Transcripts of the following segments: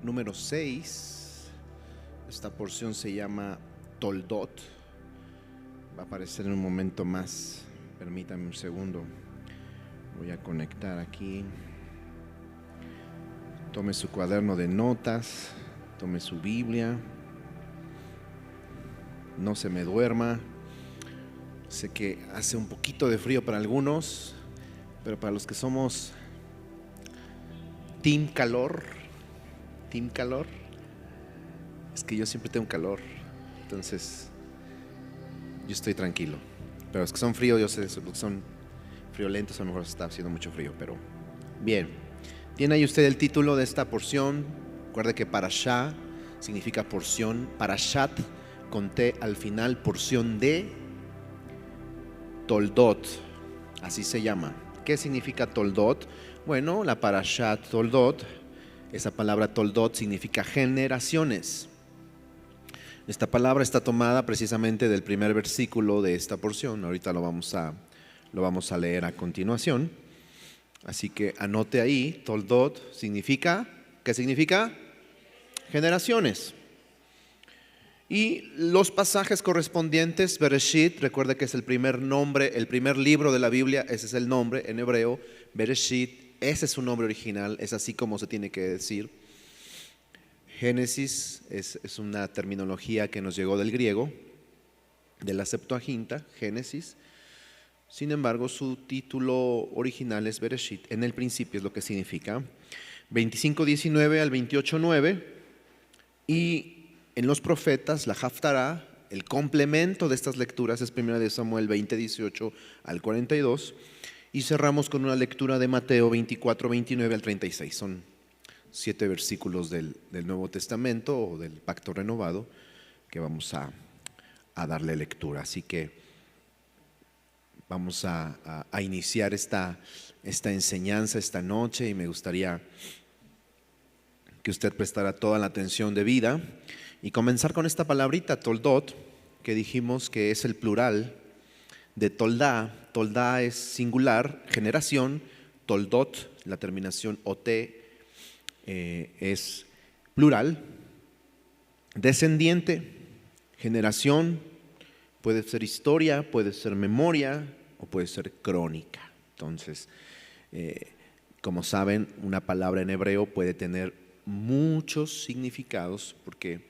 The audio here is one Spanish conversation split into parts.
número 6. Esta porción se llama Toldot. Va a aparecer en un momento más. Permítanme un segundo. Voy a conectar aquí. Tome su cuaderno de notas. Tome su Biblia. No se me duerma. Sé que hace un poquito de frío para algunos, pero para los que somos team calor, es que yo siempre tengo calor, entonces yo estoy tranquilo. Pero los que son fríos, yo sé, los que son friolentos, a lo mejor está haciendo mucho frío, pero bien. ¿Tiene ahí usted el título de esta porción? Recuerde que parashá significa porción, parashat con T al final, porción de Toldot, así se llama. ¿Qué significa Toldot? Bueno, la parashat Toldot, esa palabra Toldot significa generaciones. Esta palabra está tomada precisamente del primer versículo de esta porción. Ahorita lo vamos a leer a continuación. Así que anote ahí, Toldot significa, ¿qué significa? Generaciones. Y los pasajes correspondientes, Bereshit, recuerde que es el primer nombre, el primer libro de la Biblia, ese es el nombre en hebreo, Bereshit, ese es su nombre original, es así como se tiene que decir. Génesis es una terminología que nos llegó del griego, de la Septuaginta, Génesis. Sin embargo, su título original es Bereshit, en el principio es lo que significa. 25:19 al 28:9 y en los profetas, la Haftará, el complemento de estas lecturas es 1 Samuel 20:18 al 42 y cerramos con una lectura de Mateo 24:29 al 36. Son 7 versículos del Nuevo Testamento o del Pacto Renovado que vamos a darle lectura. Así que vamos a iniciar esta enseñanza esta noche y me gustaría que usted prestara toda la atención debida. Y comenzar con esta palabrita, Toldot, que dijimos que es el plural de Toldá. Toldá es singular, generación. Toldot, la terminación ot, es plural. Descendiente, generación, puede ser historia, puede ser memoria o puede ser crónica. Entonces, como saben, una palabra en hebreo puede tener muchos significados porque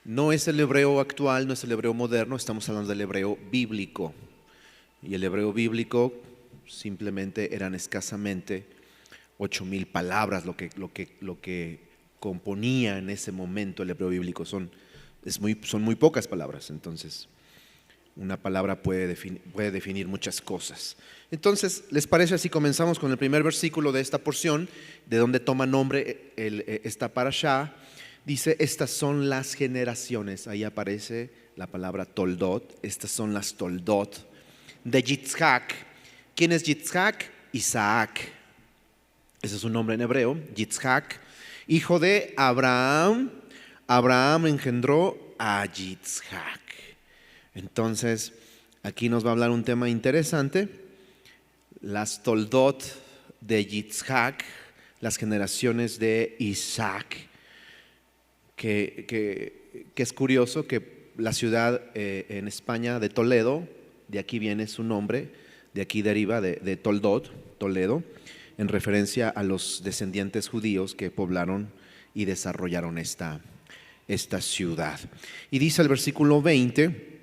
no es el hebreo actual, no es el hebreo moderno, estamos hablando del hebreo bíblico. Y el hebreo bíblico simplemente eran escasamente 8,000 palabras lo que componía en ese momento el hebreo bíblico. Son muy pocas palabras, entonces una palabra puede definir muchas cosas. Entonces, ¿les parece si comenzamos con el primer versículo de esta porción, de donde toma nombre esta parashá? Dice, estas son las generaciones, ahí aparece la palabra Toldot, estas son las Toldot de Yitzhak. ¿Quién es Yitzhak? Isaac, ese es su nombre en hebreo, Yitzhak, hijo de Abraham. Abraham engendró a Yitzhak. Entonces, aquí nos va a hablar un tema interesante, las Toldot de Yitzhak, las generaciones de Isaac. Que es curioso que la ciudad en España de Toledo, de aquí viene su nombre, de aquí deriva de Toldot, Toledo, en referencia a los descendientes judíos que poblaron y desarrollaron esta ciudad. Y dice el versículo 20,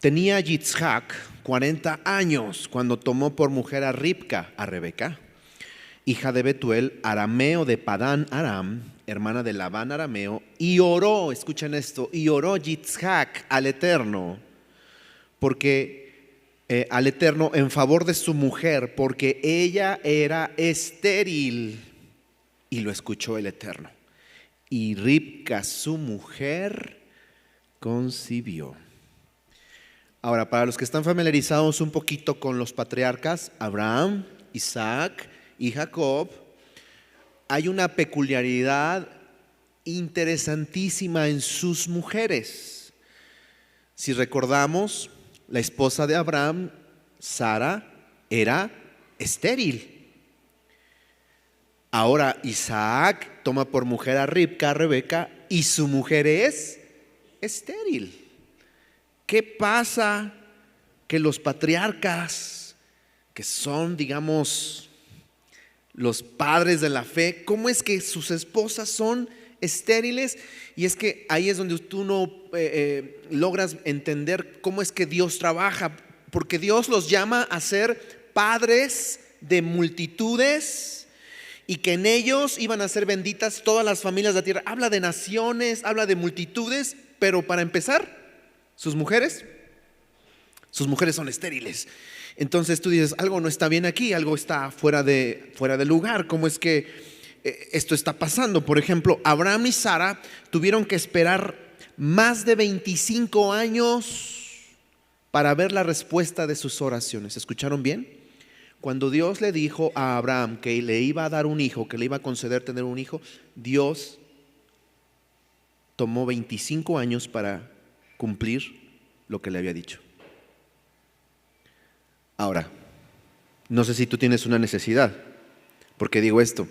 tenía Yitzhak 40 años cuando tomó por mujer a Ribca, a Rebeca, hija de Betuel, arameo de Padán Aram, hermana de Labán arameo, y oró, escuchen esto, y oró Yitzhak al Eterno, al Eterno en favor de su mujer, porque ella era estéril, y lo escuchó el Eterno. Y Ribca, su mujer, concibió. Ahora, para los que están familiarizados un poquito con los patriarcas, Abraham, Isaac y Jacob, hay una peculiaridad interesantísima en sus mujeres. Si recordamos, la esposa de Abraham, Sara, era estéril. Ahora Isaac toma por mujer a Ribca, a Rebeca, y su mujer es estéril. ¿Qué pasa? Que los patriarcas, que son, digamos, los padres de la fe, ¿cómo es que sus esposas son estériles? Y es que ahí es donde tú no logras entender cómo es que Dios trabaja, porque Dios los llama a ser padres de multitudes y que en ellos iban a ser benditas todas las familias de la tierra. Habla de naciones, habla de multitudes, pero para empezar, sus mujeres son estériles. Entonces tú dices, algo no está bien aquí, algo está fuera de lugar. ¿Cómo es que esto está pasando? Por ejemplo, Abraham y Sara tuvieron que esperar más de 25 años para ver la respuesta de sus oraciones. ¿Escucharon bien? Cuando Dios le dijo a Abraham que le iba a dar un hijo, que le iba a conceder tener un hijo, Dios tomó 25 años para cumplir lo que le había dicho. Ahora, no sé si tú tienes una necesidad. ¿Por qué digo esto?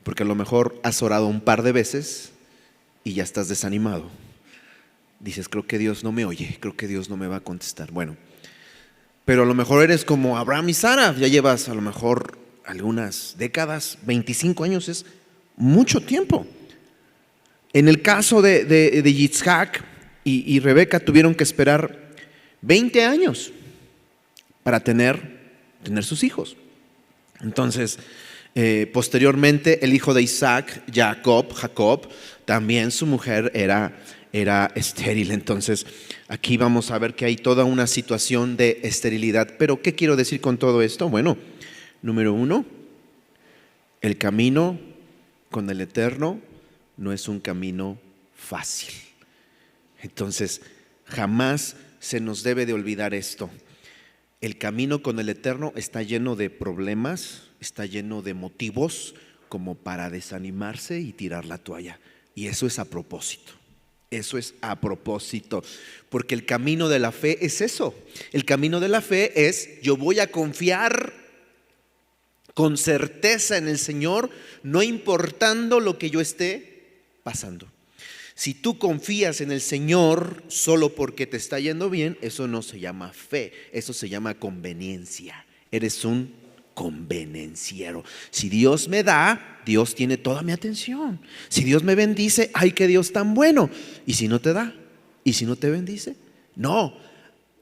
Porque a lo mejor has orado un par de veces y ya estás desanimado. Dices, creo que Dios no me oye, creo que Dios no me va a contestar. Bueno, pero a lo mejor eres como Abraham y Sara, ya llevas a lo mejor algunas décadas, 25 años es mucho tiempo. En el caso de Yitzhak y Rebeca tuvieron que esperar 20 años para tener sus hijos. Entonces, posteriormente el hijo de Isaac, Jacob, también su mujer era estéril. Entonces, aquí vamos a ver que hay toda una situación de esterilidad. Pero, ¿qué quiero decir con todo esto? Bueno, número uno, el camino con el Eterno no es un camino fácil. Entonces, jamás se nos debe de olvidar esto. El camino con el Eterno está lleno de problemas, está lleno de motivos como para desanimarse y tirar la toalla. Y eso es a propósito. Eso es a propósito, porque el camino de la fe es eso. El camino de la fe es: yo voy a confiar con certeza en el Señor, no importando lo que yo esté pasando. Si tú confías en el Señor solo porque te está yendo bien, eso no se llama fe, eso se llama conveniencia. Eres un convenenciero. Si Dios me da, Dios tiene toda mi atención. Si Dios me bendice, ¡ay, qué Dios tan bueno! ¿Y si no te da? ¿Y si no te bendice? No.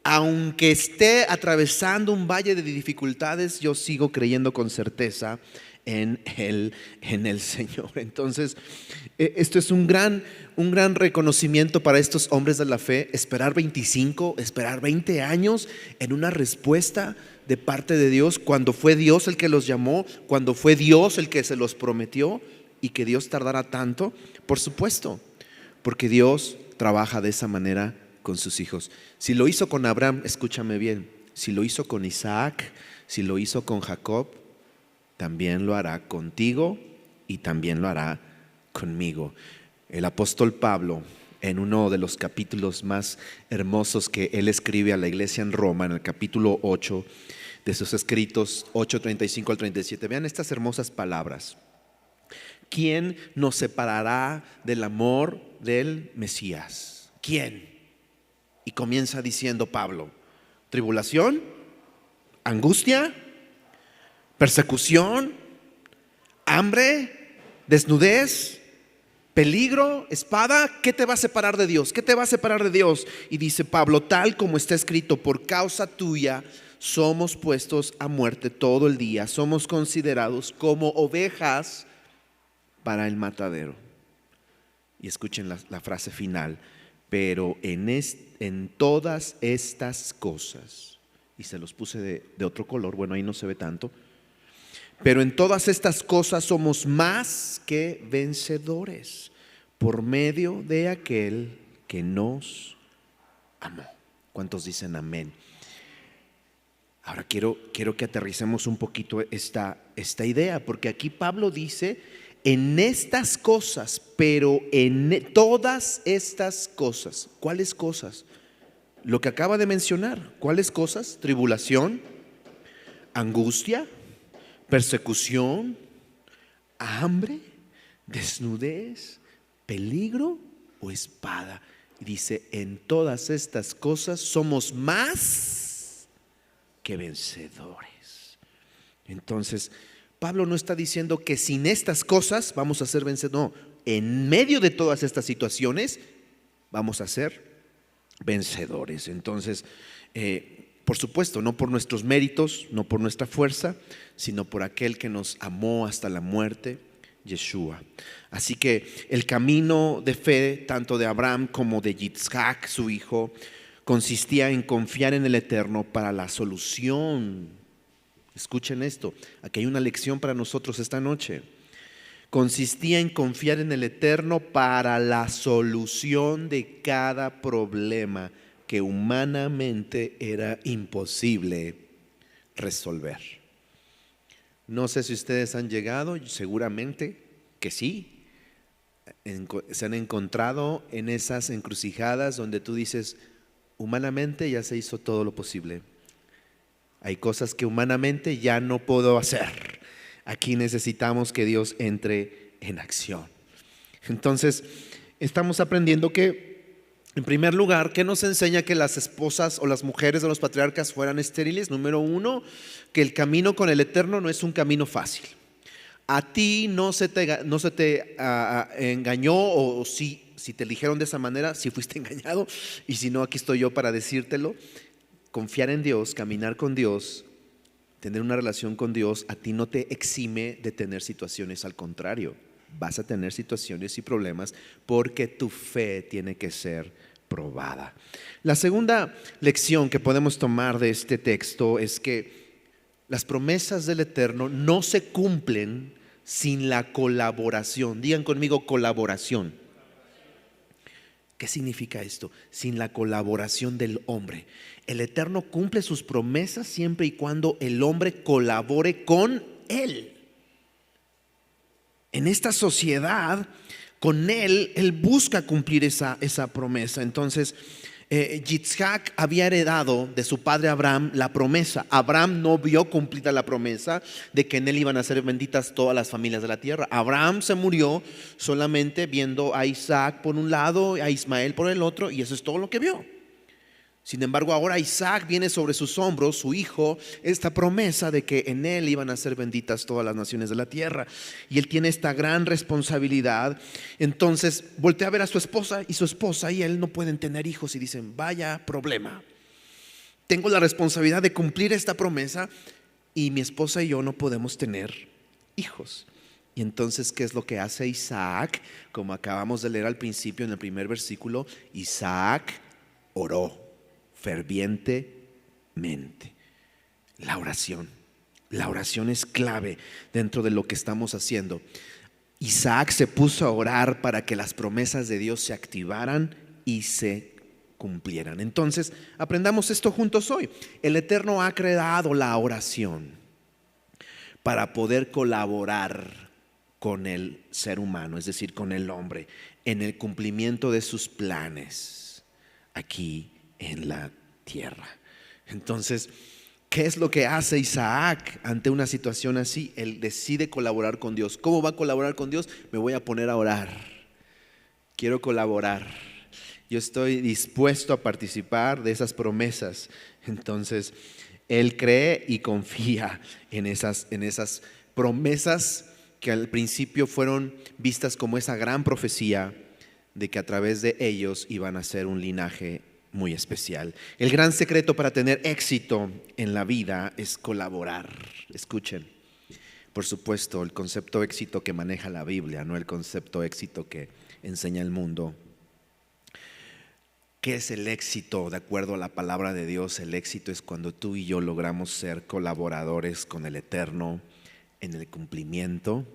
Aunque esté atravesando un valle de dificultades, yo sigo creyendo con certeza en el Señor. Entonces, esto es un gran reconocimiento para estos hombres de la fe. Esperar 25, esperar 20 años en una respuesta de parte de Dios, cuando fue Dios el que los llamó, cuando fue Dios el que se los prometió, y que Dios tardara tanto. Por supuesto, porque Dios trabaja de esa manera con sus hijos. Si lo hizo con Abraham, escúchame bien, si lo hizo con Isaac, si lo hizo con Jacob, también lo hará contigo y también lo hará conmigo. El apóstol Pablo, en uno de los capítulos más hermosos que él escribe a la iglesia en Roma, en el capítulo 8 de sus escritos, 8:35 al 37, vean estas hermosas palabras: ¿quién nos separará del amor del Mesías? ¿Quién? Y comienza diciendo Pablo: tribulación, angustia, persecución, hambre, desnudez, peligro, espada. ¿Qué te va a separar de Dios? ¿Qué te va a separar de Dios? Y dice Pablo: tal como está escrito, por causa tuya somos puestos a muerte todo el día, somos considerados como ovejas para el matadero. Y escuchen la frase final: pero en todas estas cosas, y se los puse de otro color, bueno, ahí no se ve tanto, pero en todas estas cosas somos más que vencedores por medio de aquel que nos amó. ¿Cuántos dicen amén? Ahora quiero que aterricemos un poquito esta idea, porque aquí Pablo dice: en estas cosas, pero en todas estas cosas. ¿Cuáles cosas? Lo que acaba de mencionar. ¿Cuáles cosas? Tribulación, angustia, persecución, hambre, desnudez, peligro o espada. Y dice, en todas estas cosas somos más que vencedores. Entonces, Pablo no está diciendo que sin estas cosas vamos a ser vencedores. No, en medio de todas estas situaciones vamos a ser vencedores. Entonces, por supuesto, no por nuestros méritos, no por nuestra fuerza, sino por aquel que nos amó hasta la muerte, Yeshua. Así que el camino de fe, tanto de Abraham como de Yitzhak, su hijo, consistía en confiar en el Eterno para la solución. Escuchen esto, aquí hay una lección para nosotros esta noche. Consistía en confiar en el Eterno para la solución de cada problema que humanamente era imposible resolver. No sé si ustedes han llegado, seguramente que sí. Se han encontrado en esas encrucijadas donde tú dices, humanamente ya se hizo todo lo posible. Hay cosas que humanamente ya no puedo hacer. Aquí necesitamos que Dios entre en acción. Entonces, estamos aprendiendo que, en primer lugar, ¿qué nos enseña que las esposas o las mujeres de los patriarcas fueran estériles? Número uno, que el camino con el Eterno no es un camino fácil. A ti no se te engañó, o si te dijeron de esa manera, si fuiste engañado, y si no, aquí estoy yo para decírtelo. Confiar en Dios, caminar con Dios, tener una relación con Dios, a ti no te exime de tener situaciones. Al contrario, vas a tener situaciones y problemas porque tu fe tiene que ser probada. La segunda lección que podemos tomar de este texto es que las promesas del Eterno no se cumplen sin la colaboración. Digan conmigo, colaboración. ¿Qué significa esto? Sin la colaboración del hombre. El Eterno cumple sus promesas siempre y cuando el hombre colabore con Él. En esta sociedad, con Él busca cumplir esa promesa. Entonces, Yitzhak había heredado de su padre Abraham la promesa. Abraham no vio cumplida la promesa de que en él iban a ser benditas todas las familias de la tierra. Abraham se murió solamente viendo a Isaac por un lado, a Ismael por el otro, y eso es todo lo que vio. Sin embargo, ahora Isaac viene sobre sus hombros, su hijo, esta promesa de que en él iban a ser benditas todas las naciones de la tierra. Y él tiene esta gran responsabilidad. Entonces voltea a ver a su esposa, y su esposa y él no pueden tener hijos, y dicen, vaya problema. Tengo la responsabilidad de cumplir esta promesa y mi esposa y yo no podemos tener hijos. Y entonces, ¿qué es lo que hace Isaac? Como acabamos de leer al principio en el primer versículo, Isaac oró fervientemente. La oración es clave dentro de lo que estamos haciendo. Isaac se puso a orar para que las promesas de Dios se activaran y se cumplieran. Entonces, aprendamos esto juntos hoy. El Eterno ha creado la oración para poder colaborar con el ser humano, es decir, con el hombre, en el cumplimiento de sus planes aquí en la tierra. Entonces, ¿qué es lo que hace Isaac ante una situación así? Él decide colaborar con Dios. ¿Cómo va a colaborar con Dios? Me voy a poner a orar. Quiero colaborar. Yo estoy dispuesto a participar de esas promesas. Entonces, él cree y confía en esas promesas que al principio fueron vistas como esa gran profecía de que a través de ellos iban a ser un linaje muy especial. El gran secreto para tener éxito en la vida es colaborar. Escuchen, por supuesto, el concepto éxito que maneja la Biblia, no el concepto éxito que enseña el mundo. ¿Qué es el éxito? De acuerdo a la palabra de Dios, el éxito es cuando tú y yo logramos ser colaboradores con el Eterno en el cumplimiento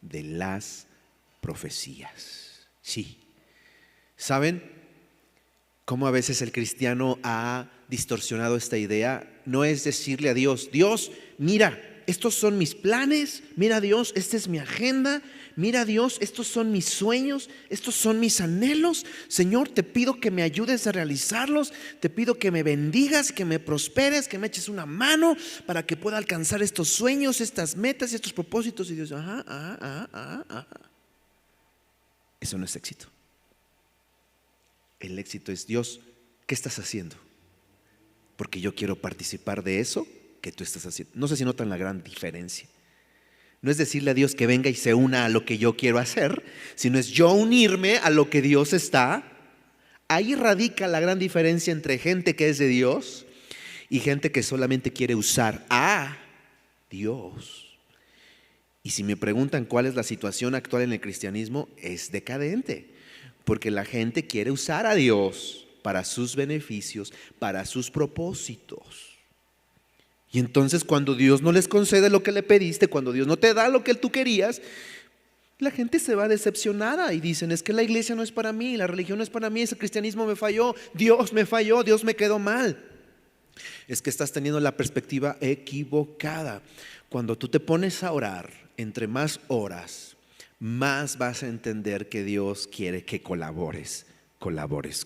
de las profecías. Sí. ¿Saben cómo a veces el cristiano ha distorsionado esta idea? No es decirle a Dios, Dios, mira, estos son mis planes, mira Dios, esta es mi agenda, mira Dios, estos son mis sueños, estos son mis anhelos. Señor, te pido que me ayudes a realizarlos, te pido que me bendigas, que me prosperes, que me eches una mano para que pueda alcanzar estos sueños, estas metas, estos propósitos. Y Dios, Eso no es éxito. El éxito es: Dios, ¿qué estás haciendo? Porque yo quiero participar de eso que tú estás haciendo. No sé si notan la gran diferencia. No es decirle a Dios que venga y se una a lo que yo quiero hacer, sino es yo unirme a lo que Dios está. Ahí radica la gran diferencia entre gente que es de Dios y gente que solamente quiere usar a Dios. Y si me preguntan cuál es la situación actual en el cristianismo, es decadente, porque la gente quiere usar a Dios para sus beneficios, para sus propósitos. Y entonces cuando Dios no les concede lo que le pediste, cuando Dios no te da lo que tú querías, la gente se va decepcionada y dicen: es que la iglesia no es para mí, la religión no es para mí, ese cristianismo me falló, Dios me quedó mal. Es que estás teniendo la perspectiva equivocada. Cuando tú te pones a orar, entre más horas, más vas a entender que Dios quiere que colabores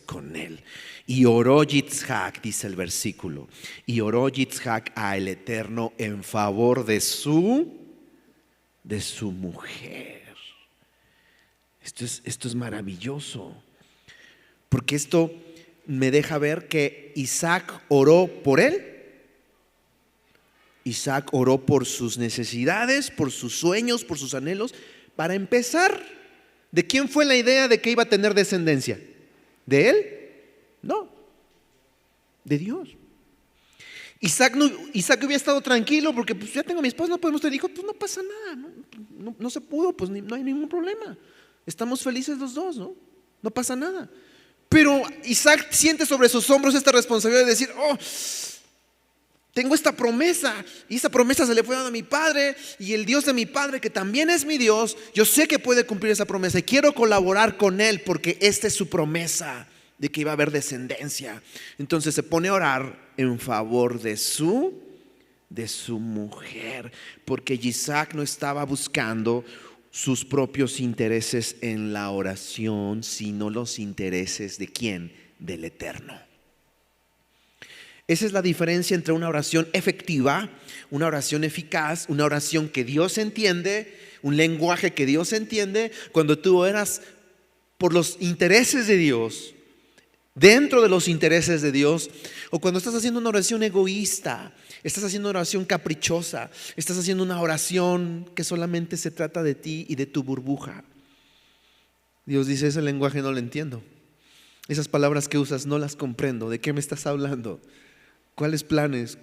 con Él. Y oró Yitzhak, dice el versículo, y oró Yitzhak al Eterno en favor de su mujer. Esto es maravilloso, porque esto me deja ver que Isaac oró por él. Isaac oró por sus necesidades, por sus sueños, por sus anhelos. Para empezar, ¿de quién fue la idea de que iba a tener descendencia? ¿De él? No, de Dios. Isaac hubiera estado tranquilo porque pues ya tengo a mi esposa, no podemos tener hijos, pues no pasa nada, no se pudo, pues no hay ningún problema. Estamos felices los dos, no pasa nada. Pero Isaac siente sobre sus hombros esta responsabilidad de decir: tengo esta promesa, y esa promesa se le fue dada a mi padre, y el Dios de mi padre, que también es mi Dios, yo sé que puede cumplir esa promesa y quiero colaborar con él porque esta es su promesa de que iba a haber descendencia. Entonces se pone a orar en favor de su mujer, porque Isaac no estaba buscando sus propios intereses en la oración, sino los intereses ¿de quién? Del Eterno. Esa es la diferencia entre una oración efectiva, una oración eficaz, una oración que Dios entiende, un lenguaje que Dios entiende, cuando tú oras por los intereses de Dios, dentro de los intereses de Dios, o cuando estás haciendo una oración egoísta, estás haciendo una oración caprichosa, estás haciendo una oración que solamente se trata de ti y de tu burbuja. Dios dice: ese lenguaje no lo entiendo, esas palabras que usas no las comprendo, ¿de qué me estás hablando? ¿Cuáles planes?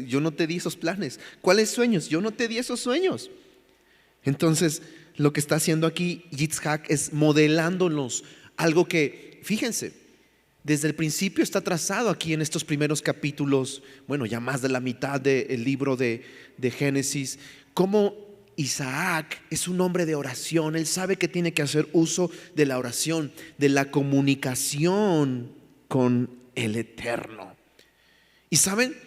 Yo no te di esos planes. ¿Cuáles sueños? Yo no te di esos sueños. Entonces, lo que está haciendo aquí Yitzhak es modelándonos algo que, fíjense, desde el principio está trazado aquí en estos primeros capítulos, bueno, ya más de la mitad del libro de Génesis, cómo Isaac es un hombre de oración. Él sabe que tiene que hacer uso de la oración, de la comunicación con el Eterno. Y saben,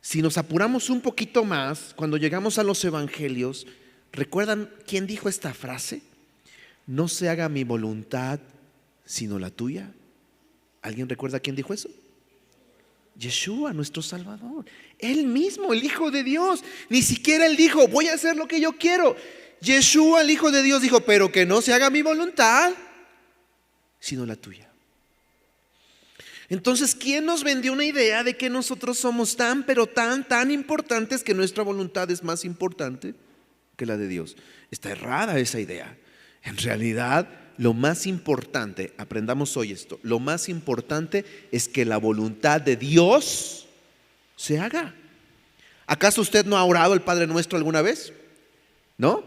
si nos apuramos un poquito más, cuando llegamos a los evangelios, ¿recuerdan quién dijo esta frase? No se haga mi voluntad, sino la tuya. ¿Alguien recuerda quién dijo eso? Yeshua, nuestro Salvador. Él mismo, el Hijo de Dios. Ni siquiera él dijo: voy a hacer lo que yo quiero. Yeshua, el Hijo de Dios, dijo: pero que no se haga mi voluntad, sino la tuya. Entonces, ¿quién nos vendió una idea de que nosotros somos tan, pero tan importantes que nuestra voluntad es más importante que la de Dios? Está errada esa idea. En realidad, lo más importante, aprendamos hoy esto, lo más importante es que la voluntad de Dios se haga. ¿Acaso usted no ha orado el Padre Nuestro alguna vez? ¿No?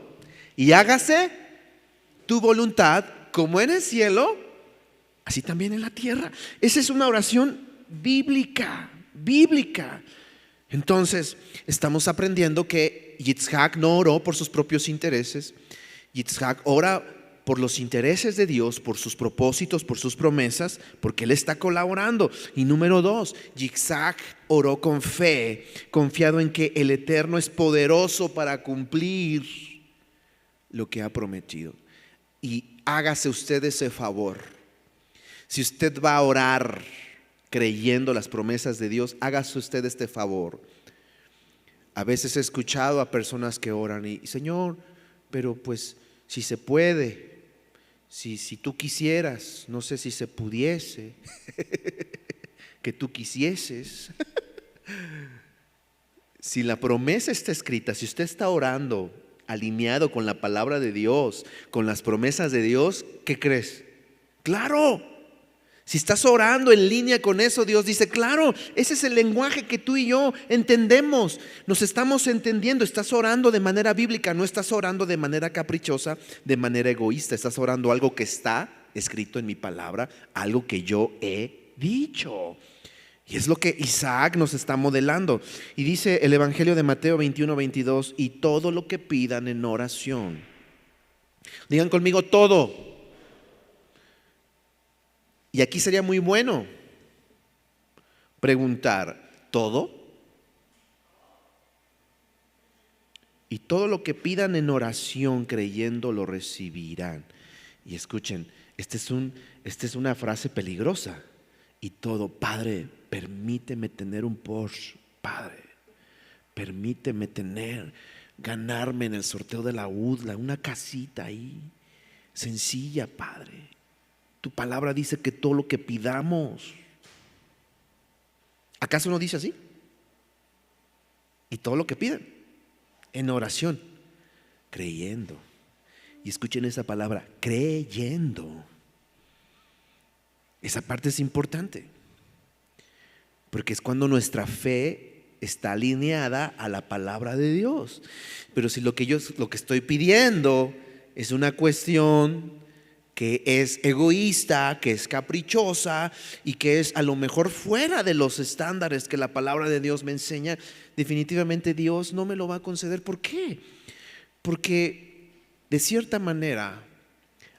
Y hágase tu voluntad como en el cielo, así también en la tierra. Esa es una oración bíblica. Entonces, estamos aprendiendo que Yitzhak no oró por sus propios intereses. Yitzhak ora por los intereses de Dios, por sus propósitos, por sus promesas, porque Él está colaborando. Y número 2, Isaac oró con fe, confiado en que el Eterno es poderoso para cumplir lo que ha prometido. Y hágase usted ese favor. Si usted va a orar creyendo las promesas de Dios, hágase usted este favor. A veces he escuchado a personas que oran y Señor, pero pues si se puede, si tú quisieras, no sé si se pudiese, que tú quisieses. Si la promesa está escrita, si usted está orando alineado con la palabra de Dios, con las promesas de Dios, ¿qué crees? Claro. Si estás orando en línea con eso, Dios dice, claro, ese es el lenguaje que tú y yo entendemos. Nos estamos entendiendo. Estás orando de manera bíblica, no estás orando de manera caprichosa, de manera egoísta. Estás orando algo que está escrito en mi palabra, algo que yo he dicho. Y es lo que Isaac nos está modelando. Y dice el Evangelio de Mateo 21-22, y todo lo que pidan en oración. Digan conmigo todo. Y aquí sería muy bueno preguntar, ¿todo? Y todo lo que pidan en oración creyendo lo recibirán. Y escuchen, esta es una frase peligrosa. Y todo, Padre, permíteme tener un Porsche, Padre, permíteme ganarme en el sorteo de la UDLA, una casita ahí, sencilla, Padre. Tu palabra dice que todo lo que pidamos. ¿Acaso no dice así? Y todo lo que piden en oración, creyendo. Y escuchen esa palabra, creyendo. Esa parte es importante, porque es cuando nuestra fe está alineada a la palabra de Dios. Pero si lo que estoy pidiendo es una cuestión que es egoísta, que es caprichosa y que es a lo mejor fuera de los estándares que la palabra de Dios me enseña, definitivamente Dios no me lo va a conceder. ¿Por qué? Porque de cierta manera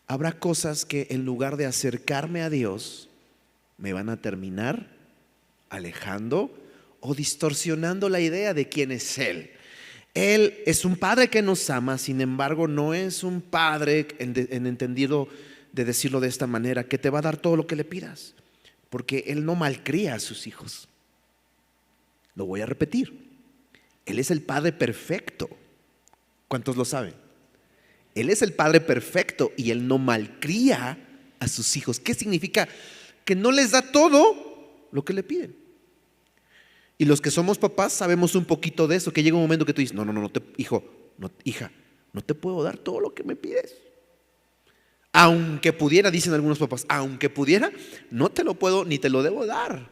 habrá cosas que en lugar de acercarme a Dios, me van a terminar alejando o distorsionando la idea de quién es Él. Él es un Padre que nos ama, sin embargo no es un Padre en entendido de decirlo de esta manera, que te va a dar todo lo que le pidas, porque Él no malcría a sus hijos. Lo voy a repetir, Él es el Padre perfecto. ¿Cuántos lo saben? Él es el Padre perfecto y Él no malcría a sus hijos. ¿Qué significa? Que no les da todo lo que le piden. Y los que somos papás sabemos un poquito de eso, que llega un momento que tú dices, hija, no te puedo dar todo lo que me pides. Aunque pudiera, dicen algunos papás, aunque pudiera, no te lo puedo ni te lo debo dar.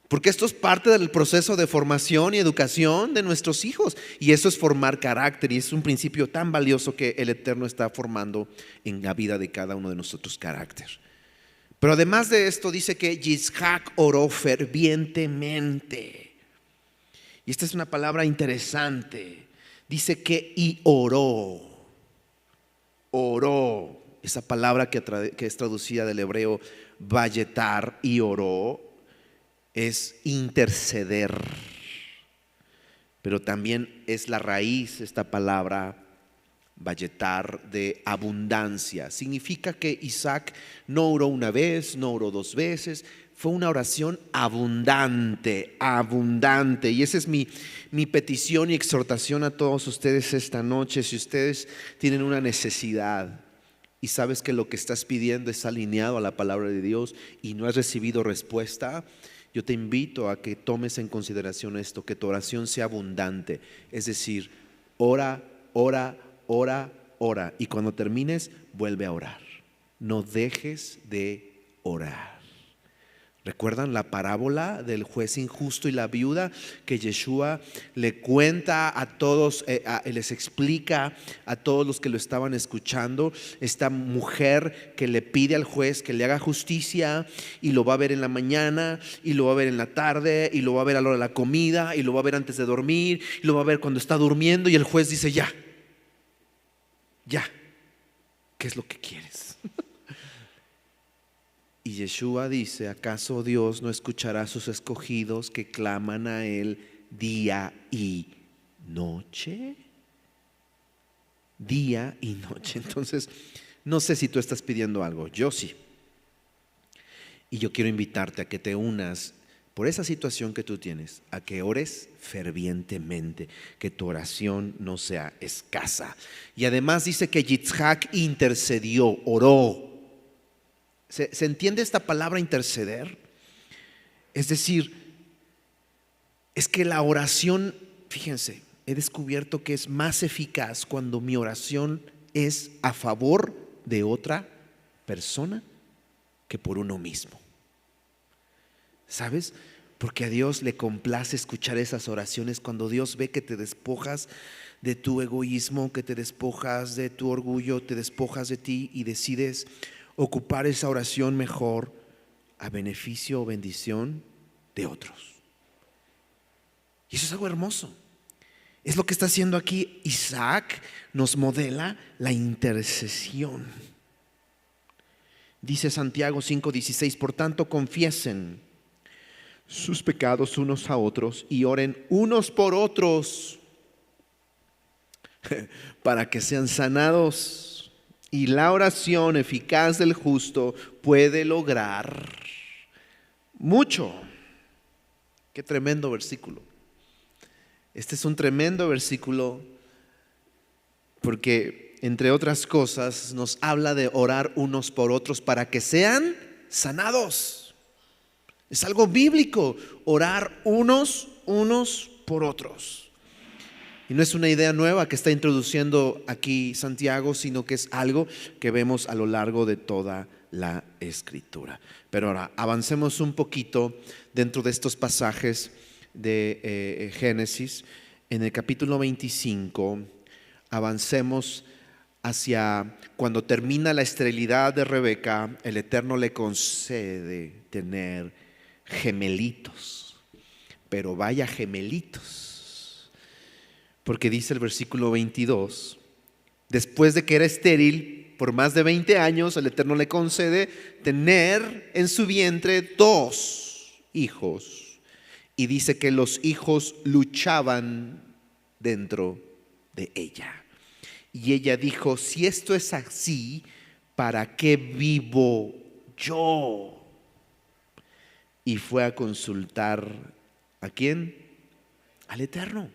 Porque esto es parte del proceso de formación y educación de nuestros hijos. Y eso es formar carácter, y es un principio tan valioso que el Eterno está formando en la vida de cada uno de nosotros, carácter. Pero además de esto dice que Isaac oró fervientemente. Y esta es una palabra interesante. Dice que y oró. Oró. Esa palabra que es traducida del hebreo vayetar y oró es interceder. Pero también es la raíz, esta palabra vayetar, de abundancia. Significa que Isaac no oró una vez, no oró dos veces, fue una oración abundante, abundante. Y esa es mi petición y exhortación a todos ustedes esta noche. Si ustedes tienen una necesidad y sabes que lo que estás pidiendo es alineado a la palabra de Dios y no has recibido respuesta, yo te invito a que tomes en consideración esto, que tu oración sea abundante. Es decir, ora, ora, ora, ora, y cuando termines, vuelve a orar. No dejes de orar. ¿Recuerdan la parábola del juez injusto y la viuda? Que Yeshua le cuenta a todos, les explica a todos los que lo estaban escuchando. Esta mujer que le pide al juez que le haga justicia, y lo va a ver en la mañana, y lo va a ver en la tarde, y lo va a ver a la hora de la comida, y lo va a ver antes de dormir, y lo va a ver cuando está durmiendo, y el juez dice ya, ¿Qué es lo que quieres? Y Yeshua dice, ¿acaso Dios no escuchará a sus escogidos que claman a Él día y noche? Día y noche. Entonces, no sé si tú estás pidiendo algo, yo sí. Y yo quiero invitarte a que te unas por esa situación que tú tienes, a que ores fervientemente, que tu oración no sea escasa. Y además dice que Yitzhak intercedió, oró. ¿Se entiende esta palabra interceder? Es decir, es que la oración, fíjense, he descubierto que es más eficaz cuando mi oración es a favor de otra persona que por uno mismo. ¿Sabes? Porque a Dios le complace escuchar esas oraciones cuando Dios ve que te despojas de tu egoísmo, que te despojas de tu orgullo, te despojas de ti y decides ocupar esa oración mejor a beneficio o bendición de otros. Y eso es algo hermoso. Es lo que está haciendo aquí Isaac, nos modela la intercesión. Dice Santiago 5:16, por tanto confiesen sus pecados unos a otros y oren unos por otros para que sean sanados. Y la oración eficaz del justo puede lograr mucho. Qué tremendo versículo. Este es un tremendo versículo porque, entre otras cosas, nos habla de orar unos por otros para que sean sanados. Es algo bíblico, orar unos por otros. Y no es una idea nueva que está introduciendo aquí Santiago, sino que es algo que vemos a lo largo de toda la Escritura. Pero ahora avancemos un poquito dentro de estos pasajes de Génesis. En el capítulo 25 avancemos hacia cuando termina la esterilidad de Rebeca. El Eterno le concede tener gemelitos, pero vaya gemelitos. Porque dice el versículo 22, después de que era estéril por más de 20 años, el Eterno le concede tener en su vientre 2 hijos. Y dice que los hijos luchaban dentro de ella. Y ella dijo, si esto es así, ¿para qué vivo yo? Y fue a consultar, ¿a quién? Al Eterno.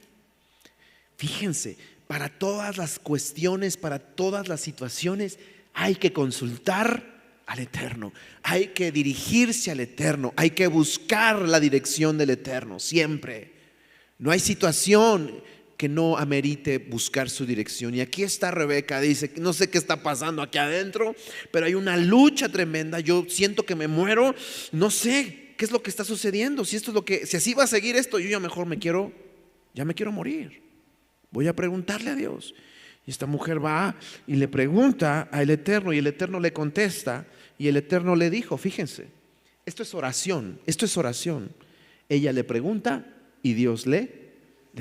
Fíjense, para todas las cuestiones, para todas las situaciones, hay que consultar al Eterno, hay que dirigirse al Eterno, hay que buscar la dirección del Eterno, siempre. No hay situación que no amerite buscar su dirección. Y aquí está Rebeca, dice, no sé qué está pasando aquí adentro, pero hay una lucha tremenda, yo siento que me muero, no sé qué es lo que está sucediendo, si esto es lo que, si así va a seguir esto, yo ya mejor me quiero morir. Voy a preguntarle a Dios. Y esta mujer va y le pregunta al Eterno y el Eterno le contesta y el Eterno le dijo, fíjense, esto es oración. Ella le pregunta y Dios le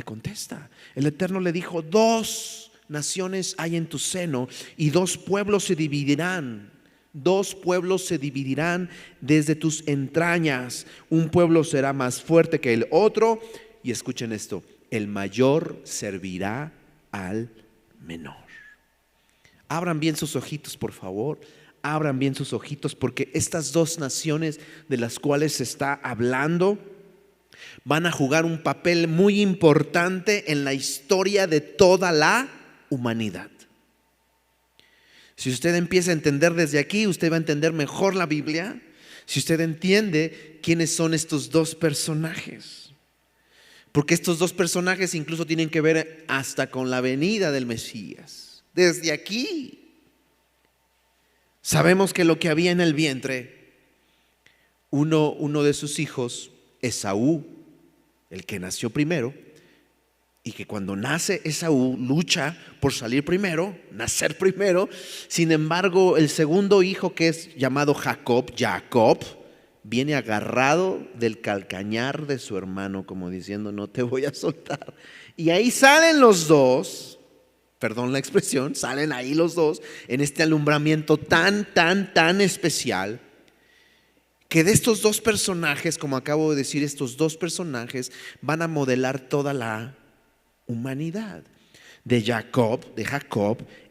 contesta. El Eterno le dijo, 2 naciones hay en tu seno y 2 pueblos se dividirán. 2 pueblos se dividirán desde tus entrañas. Un pueblo será más fuerte que el otro. Y escuchen esto, el mayor servirá al menor. Abran bien sus ojitos, por favor. Abran bien sus ojitos, porque estas 2 naciones de las cuales se está hablando van a jugar un papel muy importante en la historia de toda la humanidad. Si usted empieza a entender desde aquí, usted va a entender mejor la Biblia. Si usted entiende quiénes son estos 2 personajes. Porque estos 2 personajes incluso tienen que ver hasta con la venida del Mesías. Desde aquí sabemos que lo que había en el vientre, uno de sus hijos, Esaú, el que nació primero, y que cuando nace Esaú lucha por salir primero, nacer primero. Sin embargo, el segundo hijo, que es llamado Jacob, viene agarrado del calcañar de su hermano, como diciendo, no te voy a soltar. Y ahí salen los 2 perdón la expresión, salen ahí los dos en este alumbramiento tan especial, que de estos dos personajes, como acabo de decir, estos dos personajes van a modelar toda la humanidad. De Jacob,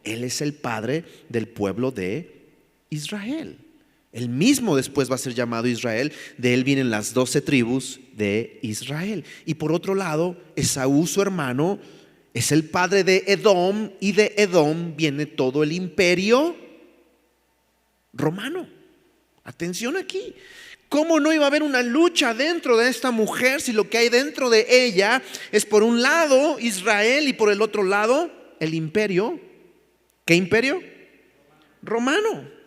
él es el padre del pueblo de Israel. Él mismo después va a ser llamado Israel, de él vienen las 12 tribus de Israel. Y por otro lado, Esaú, su hermano, es el padre de Edom, y de Edom viene todo el imperio romano. Atención aquí. ¿Cómo no iba a haber una lucha dentro de esta mujer si lo que hay dentro de ella es por un lado Israel y por el otro lado el imperio? ¿Qué imperio? Romano.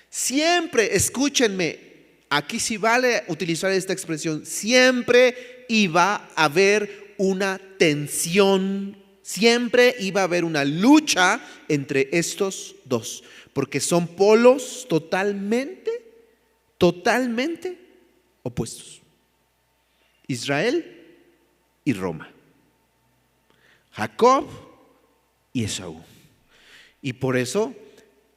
Siempre, escúchenme, aquí sí vale utilizar esta expresión, siempre iba a haber una tensión, siempre iba a haber una lucha entre estos dos, porque son polos totalmente opuestos. Israel y Roma, Jacob y Esaú. Y por eso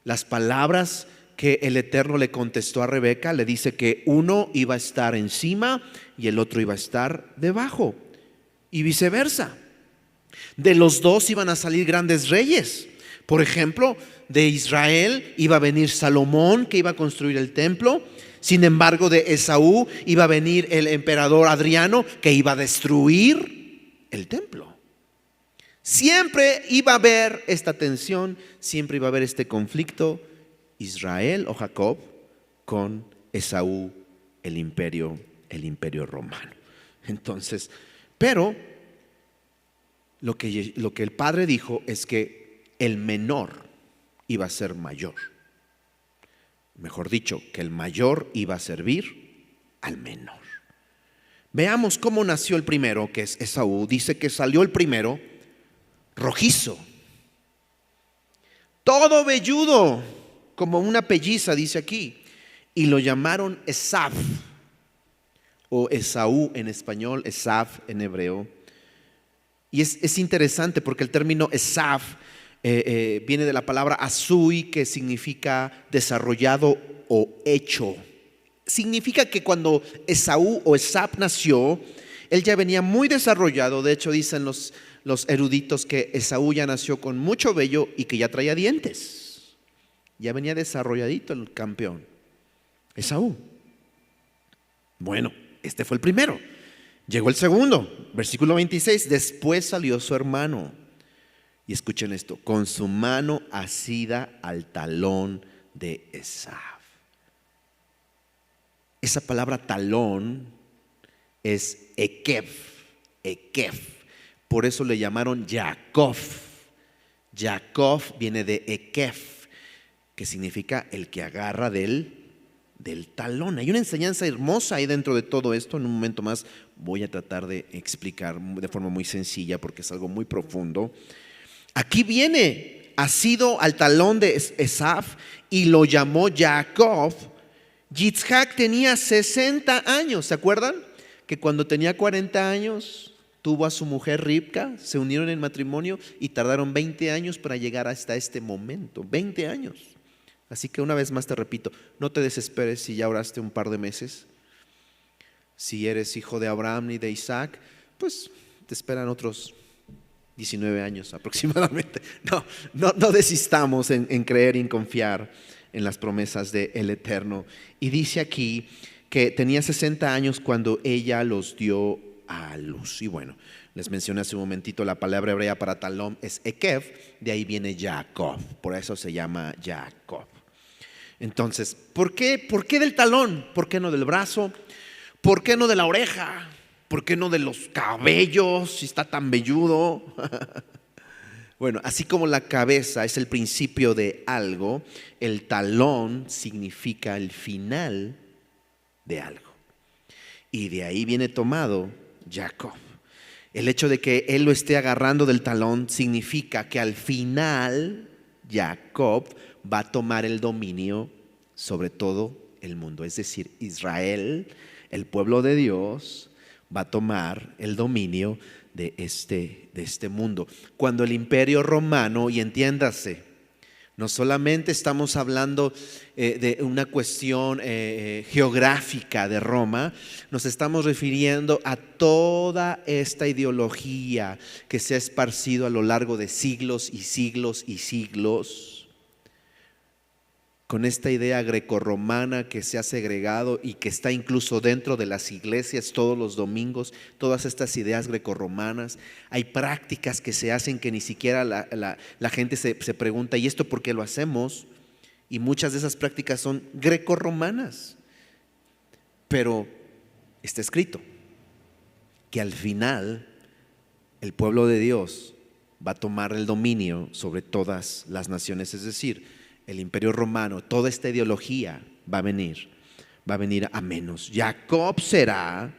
las palabras que el Eterno le contestó a Rebeca, le dice que uno iba a estar encima y el otro iba a estar debajo, y viceversa. De los dos iban a salir grandes reyes. Por ejemplo, de Israel iba a venir Salomón, que iba a construir el templo. Sin embargo, de Esaú iba a venir el emperador Adriano, que iba a destruir el templo. Siempre iba a haber esta tensión, siempre iba a haber este conflicto, Israel o Jacob con Esaú, el imperio romano. Entonces, pero lo que el padre dijo es que el menor iba a ser mayor. Mejor dicho, que el mayor iba a servir al menor. Veamos cómo nació el primero, que es Esaú. Dice que salió el primero rojizo, todo velludo, como una pelliza, dice aquí, y lo llamaron Esaf, o Esaú en español, Esaf en hebreo. Y es interesante porque el término Esaf viene de la palabra azui, que significa desarrollado o hecho. Significa que cuando Esaú o Esaf nació, él ya venía muy desarrollado. De hecho, dicen los eruditos que Esaú ya nació con mucho vello y que ya traía dientes. Ya venía desarrolladito el campeón, Esaú. Bueno, este fue el primero. Llegó el segundo, versículo 26. Después salió su hermano. Y escuchen esto: con su mano asida al talón de Esaf. Esa palabra talón es Ekev. Por eso le llamaron Jacob. Jacob viene de Ekev, que significa el que agarra del talón. Hay una enseñanza hermosa ahí dentro de todo esto. En un momento más voy a tratar de explicar de forma muy sencilla, porque es algo muy profundo. Aquí viene asido al talón de Esaf y lo llamó Jacob. Yitzhak tenía 60 años, ¿se acuerdan? Que cuando tenía 40 años tuvo a su mujer Ribca, se unieron en matrimonio y tardaron 20 años para llegar hasta este momento, 20 años. Así que una vez más te repito, no te desesperes si ya oraste un par de meses. Si eres hijo de Abraham y de Isaac, pues te esperan otros 19 años aproximadamente. No desistamos en creer y en confiar en las promesas del Eterno. Y dice aquí que tenía 60 años cuando ella los dio a luz. Y bueno, les mencioné hace un momentito, la palabra hebrea para talón es Ekev, de ahí viene Jacob, por eso se llama Jacob. Entonces, ¿por qué del talón? ¿Por qué no del brazo? ¿Por qué no de la oreja? ¿Por qué no de los cabellos, si está tan velludo? Bueno, así como la cabeza es el principio de algo, el talón significa el final de algo. Y de ahí viene tomado Jacob. El hecho de que él lo esté agarrando del talón significa que al final Jacob va a tomar el dominio sobre todo el mundo. Es decir, Israel, el pueblo de Dios, va a tomar el dominio de este mundo. Cuando el Imperio Romano, y entiéndase, no solamente estamos hablando de una cuestión geográfica de Roma, nos estamos refiriendo a toda esta ideología que se ha esparcido a lo largo de siglos y siglos y siglos, con esta idea grecorromana que se ha segregado y que está incluso dentro de las iglesias todos los domingos, todas estas ideas grecorromanas. Hay prácticas que se hacen que ni siquiera la gente se pregunta, ¿y esto por qué lo hacemos? Y muchas de esas prácticas son grecorromanas. Pero está escrito que al final el pueblo de Dios va a tomar el dominio sobre todas las naciones, es decir, el Imperio Romano, toda esta ideología va a venir a menos. Jacob será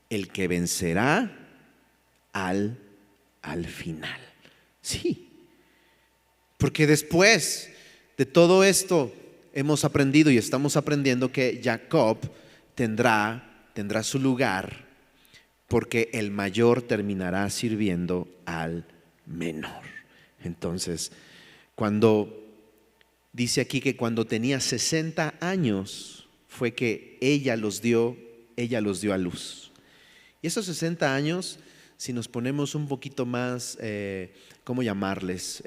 el que vencerá al final. Sí, porque después de todo esto hemos aprendido y estamos aprendiendo que Jacob tendrá su lugar, porque el mayor terminará sirviendo al menor. Entonces, cuando dice aquí que cuando tenía 60 años fue que ella los dio a luz. Y esos 60 años, si nos ponemos un poquito más, ¿cómo llamarles?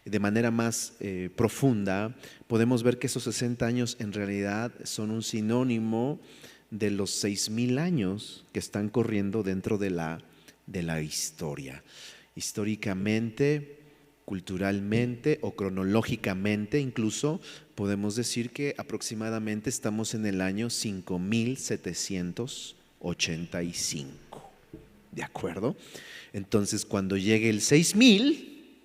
De manera más profunda, podemos ver que esos 60 años en realidad son un sinónimo de los 6,000 años que están corriendo dentro de la historia. Históricamente, culturalmente o cronológicamente incluso podemos decir que aproximadamente estamos en el año 5785. ¿De acuerdo? Entonces, cuando llegue el 6000,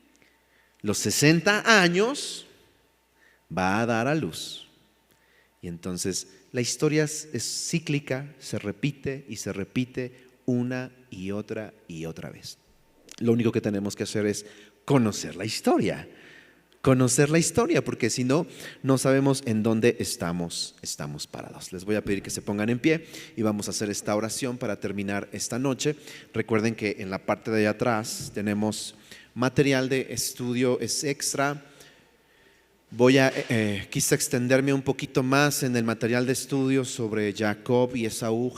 los 60 años va a dar a luz. Y entonces la historia es cíclica, se repite y se repite una y otra vez. Lo único que tenemos que hacer es conocer la historia, porque si no, no sabemos en dónde estamos parados. Les voy a pedir que se pongan en pie y vamos a hacer esta oración para terminar esta noche. Recuerden que en la parte de allá atrás tenemos material de estudio, es extra. Quise extenderme un poquito más en el material de estudio sobre Jacob y Esaú,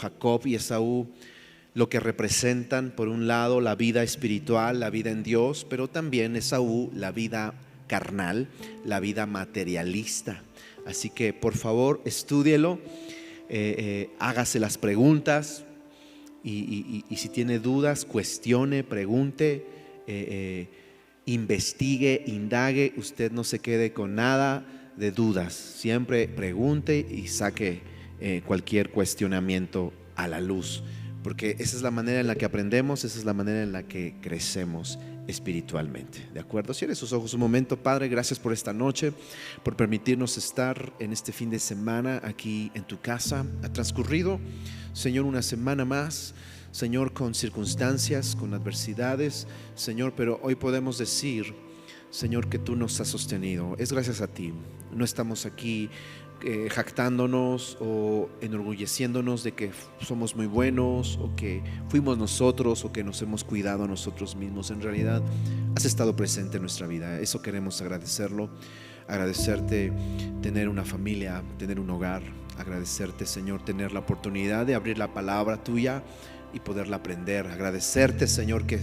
lo que representan, por un lado, la vida espiritual, la vida en Dios, pero también Esaú, la vida carnal, la vida materialista. Así que, por favor, estúdielo, hágase las preguntas y si tiene dudas, cuestione, pregunte, investigue, indague. Usted no se quede con nada de dudas. Siempre pregunte y saque cualquier cuestionamiento a la luz, porque esa es la manera en la que aprendemos, esa es la manera en la que crecemos espiritualmente. ¿De acuerdo? Cierre sus ojos un momento. Padre, gracias por esta noche, por permitirnos estar en este fin de semana aquí en tu casa. Ha transcurrido, Señor, una semana más, Señor, con circunstancias, con adversidades, Señor, pero hoy podemos decir, Señor, que tú nos has sostenido. Es gracias a ti. No estamos aquí jactándonos o enorgulleciéndonos de que somos muy buenos o que fuimos nosotros o que nos hemos cuidado a nosotros mismos. En realidad has estado presente en nuestra vida. Eso queremos agradecerlo, agradecerte tener una familia, tener un hogar, agradecerte, Señor, tener la oportunidad de abrir la palabra tuya y poderla aprender. Agradecerte, Señor, que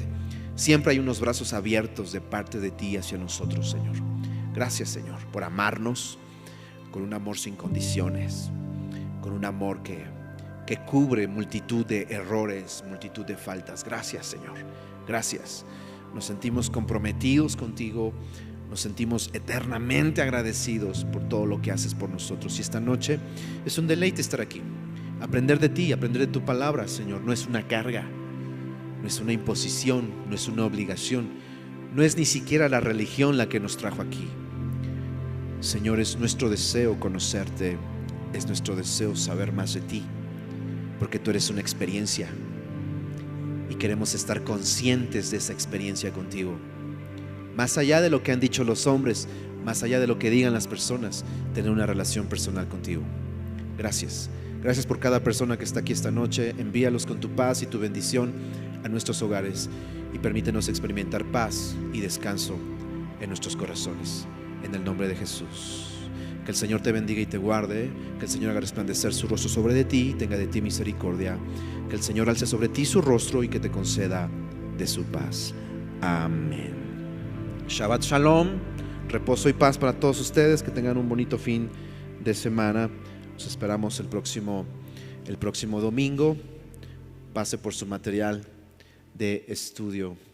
siempre hay unos brazos abiertos de parte de ti hacia nosotros, Señor. Gracias, Señor, por amarnos con un amor sin condiciones, con un amor que cubre multitud de errores, multitud de faltas. Gracias, Señor, gracias. Nos sentimos comprometidos contigo, nos sentimos eternamente agradecidos por todo lo que haces por nosotros. Y esta noche es un deleite estar aquí, aprender de ti, aprender de tu palabra, Señor. No es una carga, no es una imposición, no es una obligación, no es ni siquiera la religión la que nos trajo aquí. Señor, es nuestro deseo conocerte, es nuestro deseo saber más de ti, porque tú eres una experiencia y queremos estar conscientes de esa experiencia contigo. Más allá de lo que han dicho los hombres, más allá de lo que digan las personas, tener una relación personal contigo. Gracias. Gracias por cada persona que está aquí esta noche. Envíalos con tu paz y tu bendición a nuestros hogares y permítenos experimentar paz y descanso en nuestros corazones. En el nombre de Jesús. Que el Señor te bendiga y te guarde. Que el Señor haga resplandecer su rostro sobre de ti y tenga de ti misericordia. Que el Señor alce sobre ti su rostro y que te conceda de su paz. Amén. Shabbat Shalom. Reposo y paz para todos ustedes. Que tengan un bonito fin de semana. Nos esperamos el próximo domingo. Pase por su material de estudio.